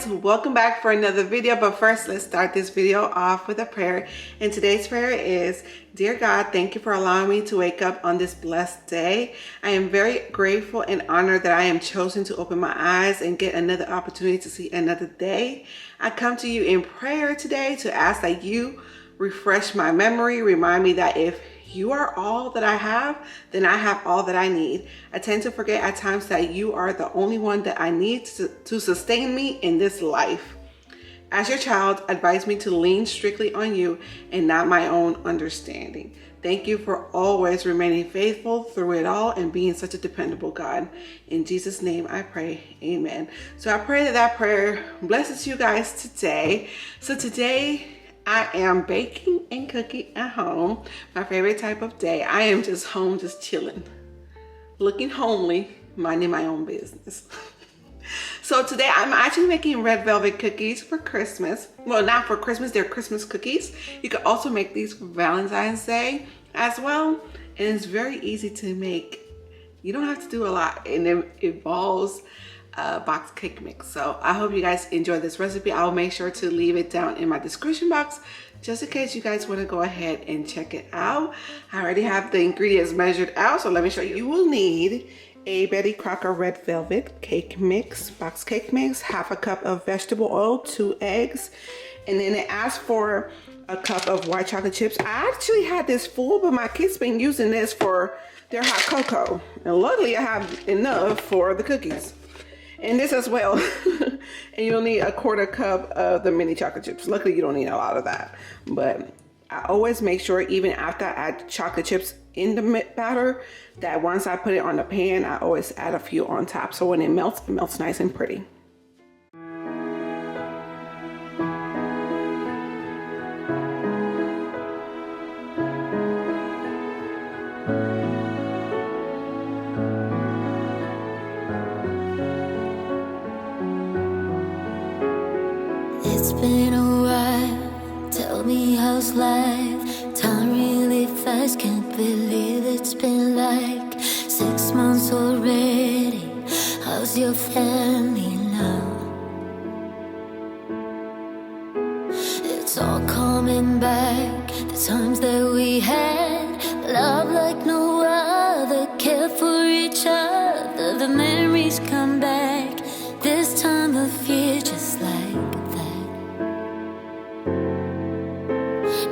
guys, welcome back for another video. But first, let's start this video off with a prayer. And today's prayer is, dear God, thank you for allowing me to wake up on this blessed day. I am very grateful and honored that I am chosen to open my eyes and get another opportunity to see another day. I come to you in prayer today to ask that you refresh my memory, remind me that if you are all that I have, then I have all that I need. I tend to forget at times that you are the only one that I need to sustain me in this life. As your child, advise me to lean strictly on you and not my own understanding. Thank you for always remaining faithful through it all and being such a dependable God. In Jesus' name I pray, amen. So I pray that prayer blesses you guys today. So today, I am baking and cooking at home. My favorite type of day. I am just home, just chilling, looking homely, minding my own business. So today I'm actually making red velvet cookies for Christmas. Well, not for Christmas, they're Christmas cookies. You can also make these for Valentine's Day as well. And it's very easy to make. You don't have to do a lot, and it involves box cake mix. So I hope you guys enjoy this recipe. I'll make sure to leave it down in my description box just in case you guys want to go ahead and check it out. I already have the ingredients measured out, so let me show you. You will need a Betty Crocker red velvet cake mix, box cake mix, half a cup of vegetable oil, 2 eggs, and then it asks for a cup of white chocolate chips. I actually had this full, but my kids been using this for their hot cocoa, and luckily I have enough for the cookies. And this as well. And you'll need a 1/4 cup of the mini chocolate chips. Luckily, you don't need a lot of that. But I always make sure, even after I add chocolate chips in the batter, that once I put it on the pan, I always add a few on top. So when it melts nice and pretty. It's been a while, tell me how's life? Time really fast, can't believe it's been like 6 months already. How's your family now? It's all coming back, the times that we had, love like no other, care for each other. The memories come back, this time of year just like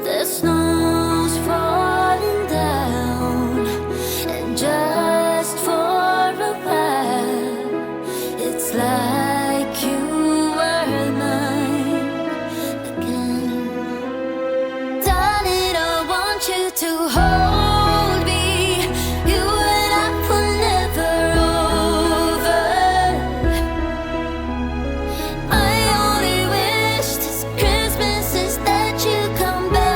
the snow's falling down, and just for a while, it's like you were mine again. Darling, I want you to hold me. You and I were never over. I only wish this Christmas is that you come back.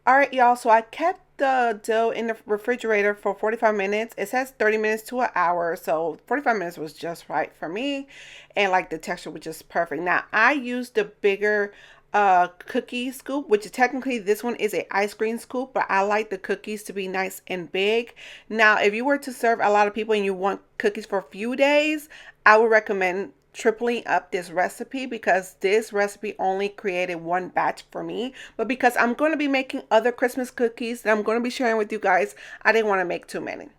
Alright, y'all, so I kept the dough in the refrigerator for 45 minutes. It says 30 minutes to an hour, so 45 minutes was just right for me, and like the texture was just perfect. Now I used the bigger cookie scoop, which is technically, this one is a ice cream scoop, but I like the cookies to be nice and big. Now if you were to serve a lot of people and you want cookies for a few days, I would recommend tripling up this recipe, because this recipe only created 1 batch for me. But because I'm going to be making other Christmas cookies that I'm going to be sharing with you guys, I didn't want to make too many.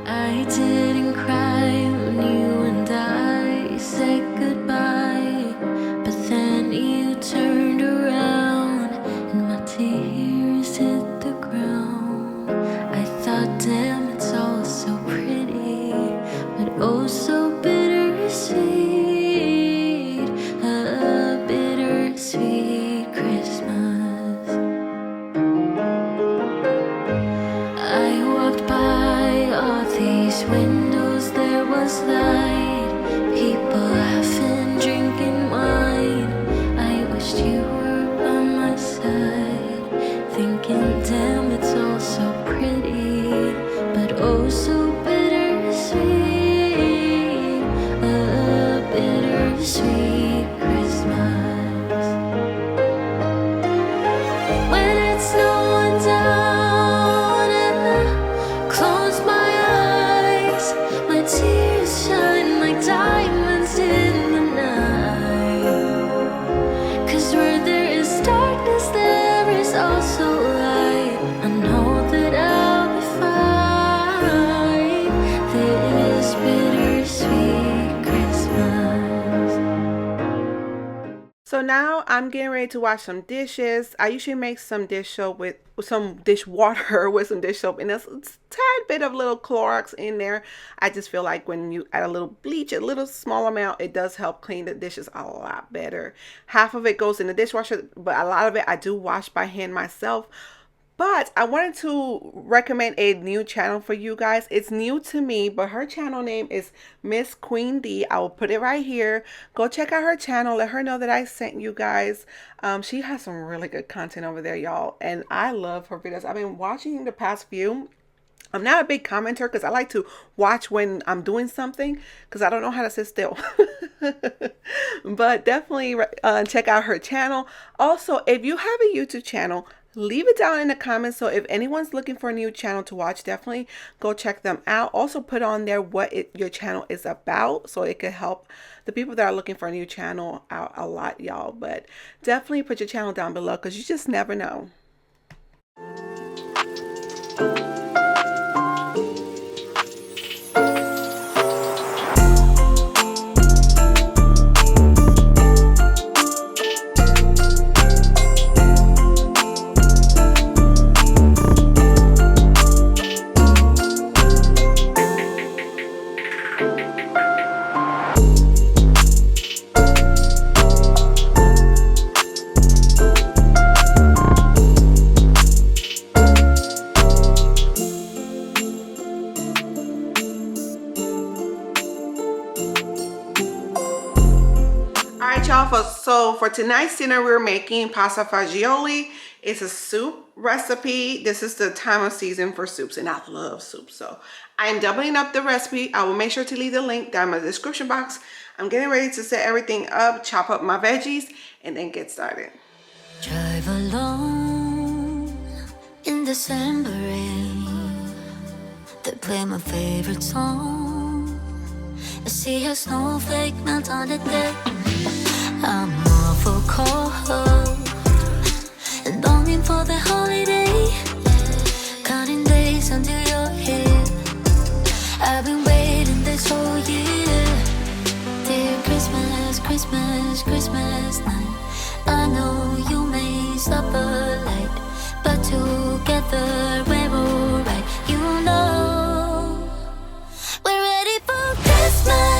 I didn't cry when you and I said goodbye, but then you turned around and my tears hit the ground. I thought, damn, it's all so pretty, but oh so bittersweet, a bittersweet Christmas. So now I'm getting ready to wash some dishes. I usually make some dish soap with some dish water with some dish soap, and there's a tad bit of little Clorox in there. I just feel like when you add a little bleach, a little small amount, it does help clean the dishes a lot better. Half of it goes in the dishwasher, but a lot of it I do wash by hand myself. But I wanted to recommend a new channel for you guys. It's new to me, but her channel name is Miss Queen D. I will put it right here. Go check out her channel. Let her know that I sent you guys. She has some really good content over there, y'all. And I love her videos. I've been watching the past few. I'm not a big commenter because I like to watch when I'm doing something because I don't know how to sit still. But definitely check out her channel. Also, if you have a YouTube channel, leave it down in the comments. So if anyone's looking for a new channel to watch, definitely go check them out. Also put on there what your channel is about so it could help the people that are looking for a new channel out a lot, y'all. But definitely put your channel down below because you just never know. So for tonight's dinner, we're making pasta fagioli. It's a soup recipe. This is the time of season for soups, and I love soup. So I'm doubling up the recipe. I will make sure to leave the link down in the description box. I'm getting ready to set everything up, chop up my veggies, and then get started. Drive alone in December rain. They play my favorite song. I see a snowflake melt on the deck. I'm awful cold and longing for the holiday. Counting days until you're here. I've been waiting this whole year. Dear Christmas, Christmas, Christmas night. I know you may suffer light, but together we're alright. You know we're ready for Christmas.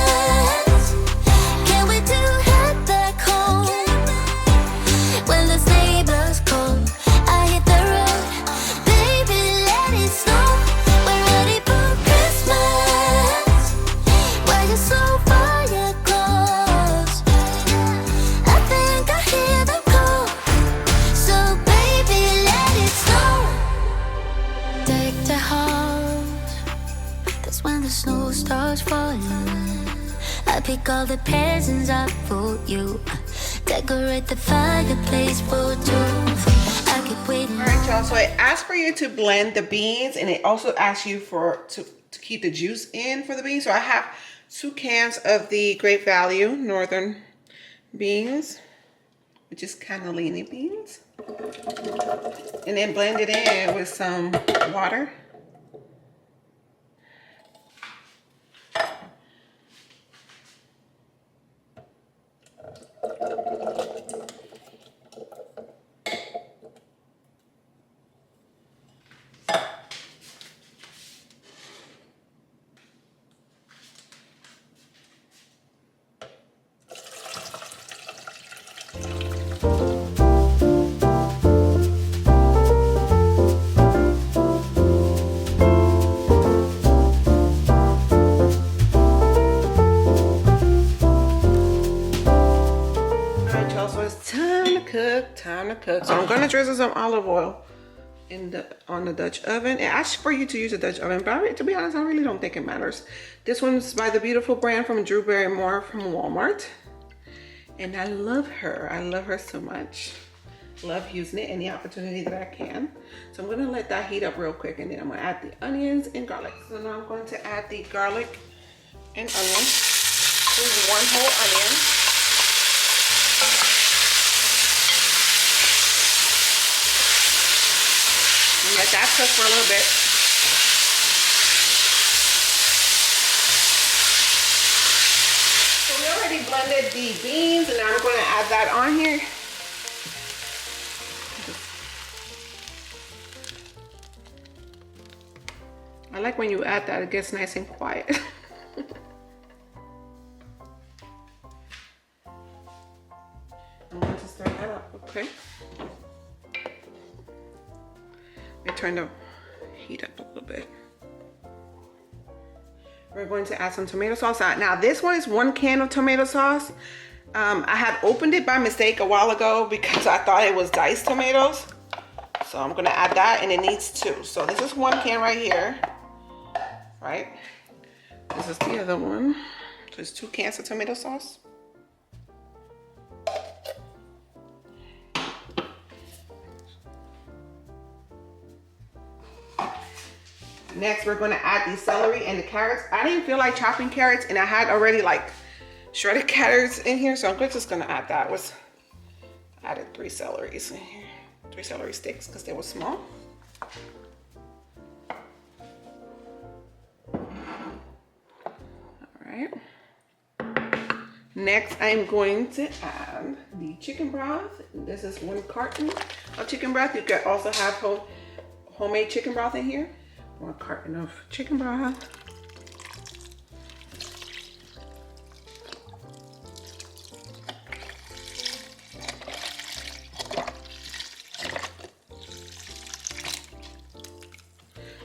Pick all the presents up for you. Decorate the fireplace for two. I keep waiting. All right, y'all. So it asks for you to blend the beans, and it also asks you to keep the juice in for the beans. So I have 2 cans of the Great Value Northern beans, which is cannellini beans, and then blend it in with some water. Time to cook. So I'm going to drizzle some olive oil on the Dutch oven. It asks for you to use a Dutch oven, but to be honest, I really don't think it matters. This one's by the beautiful brand from Drew Barrymore from Walmart, and I love her. I love her so much. Love using it any opportunity that I can. So I'm going to let that heat up real quick, and then I'm going to add the onions and garlic. So now I'm going to add the garlic and onion. This is 1 whole onion. Let that cook for a little bit. So we already blended the beans, and now I'm going to add that on here. I like when you add that, it gets nice and quiet. I'm going to stir that up, okay? Let me turn the heat up a little bit. We're going to add some tomato sauce. Now this one is 1 can of tomato sauce. I had opened it by mistake a while ago because I thought it was diced tomatoes. So I'm gonna add that, and it needs 2. So this is 1 can right here, right? This is the other one. So it's 2 cans of tomato sauce. Next, we're going to add the celery and the carrots. I didn't feel like chopping carrots, and I had already like shredded carrots in here, so I'm just going to add that. I added 3 celeries in here, 3 celery sticks because they were small. All right. Next, I'm going to add the chicken broth. This is 1 carton of chicken broth. You can also have homemade chicken broth in here. 1 carton of chicken broth.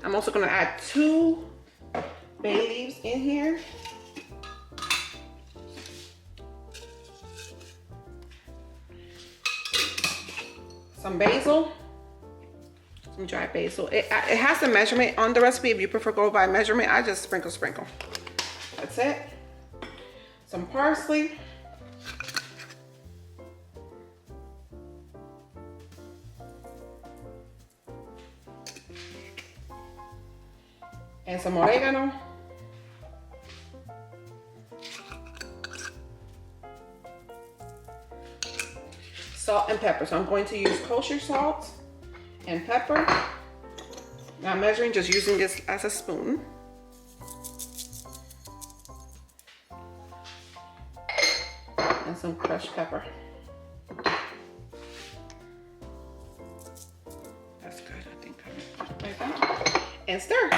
I'm also going to add 2 bay leaves in here. Some basil. Some dry basil. It has a measurement on the recipe. If you prefer go by measurement, I just sprinkle. That's it. Some parsley. And some oregano. Salt and pepper. So I'm going to use kosher salt and pepper. Not measuring, just using this as a spoon. And some crushed pepper. That's good, I think. Like that. And stir.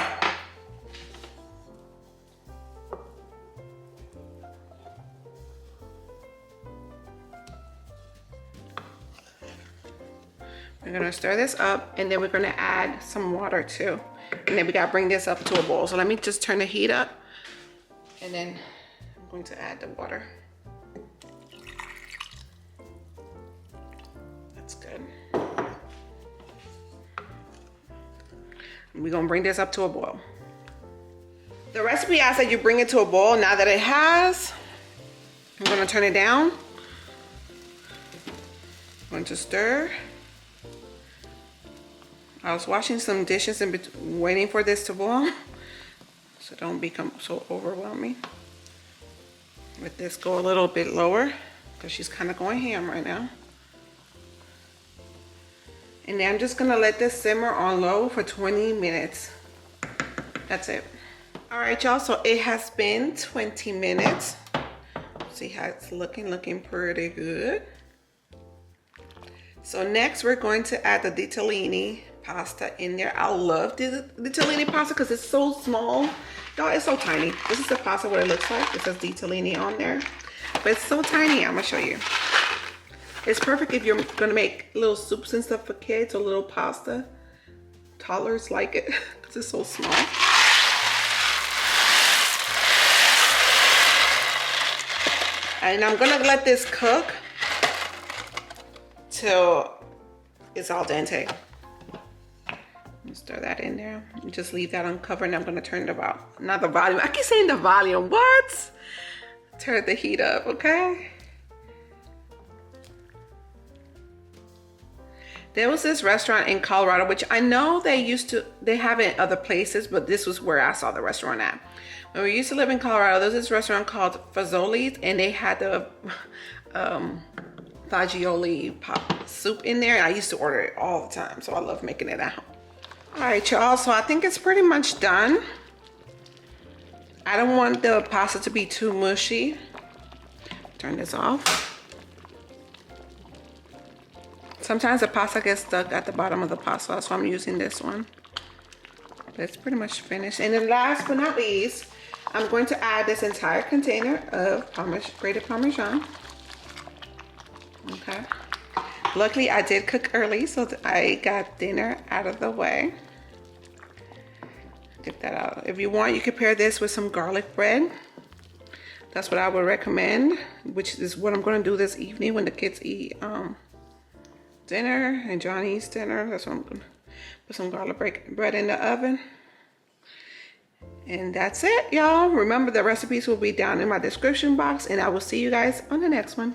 We're gonna stir this up, and then we're gonna add some water too. And then we gotta bring this up to a boil. So let me just turn the heat up, and then I'm going to add the water. That's good. And we're gonna bring this up to a boil. The recipe asks that you bring it to a boil. Now that it has, I'm gonna turn it down. I'm going to stir. I was washing some dishes and waiting for this to boil, so don't become so overwhelming. Let this go a little bit lower because she's kind of going ham right now. And then I'm just gonna let this simmer on low for 20 minutes. That's it. All right, y'all, so it has been 20 minutes. See how it's looking pretty good. So next we're going to add the ditalini pasta in there. I love the ditalini pasta because it's so small. Y'all, it's so tiny. This is the pasta what it looks like. It says ditalini on there, but it's so tiny. I'm gonna show you. It's perfect if you're gonna make little soups and stuff for kids or little pasta. Toddlers like it because it's so small. And I'm gonna let this cook till it's al dente. Stir that in there. Just leave that uncovered, and I'm gonna turn it up. Not the volume. I keep saying the volume. What? Turn the heat up, okay? There was this restaurant in Colorado, which I know they have it in other places, but this was where I saw the restaurant at. When we used to live in Colorado, there's this restaurant called Fagioli, and they had the Fagioli pop soup in there. I used to order it all the time, so I love making it at home. All right, y'all, so I think it's pretty much done. I don't want the pasta to be too mushy, Turn this off. Sometimes the pasta gets stuck at the bottom of the pot, so that's why I'm using this one. But it's pretty much finished. And then last but not least, I'm going to add this entire container of grated Parmesan. Okay. Luckily, I did cook early, so I got dinner out of the way. Get that out. If you want, you could pair this with some garlic bread. That's what I would recommend, which is what I'm going to do this evening when the kids eat dinner and Johnny eats dinner. That's what I'm going to put some garlic bread in the oven. And that's it, y'all. Remember, the recipes will be down in my description box, and I will see you guys on the next one.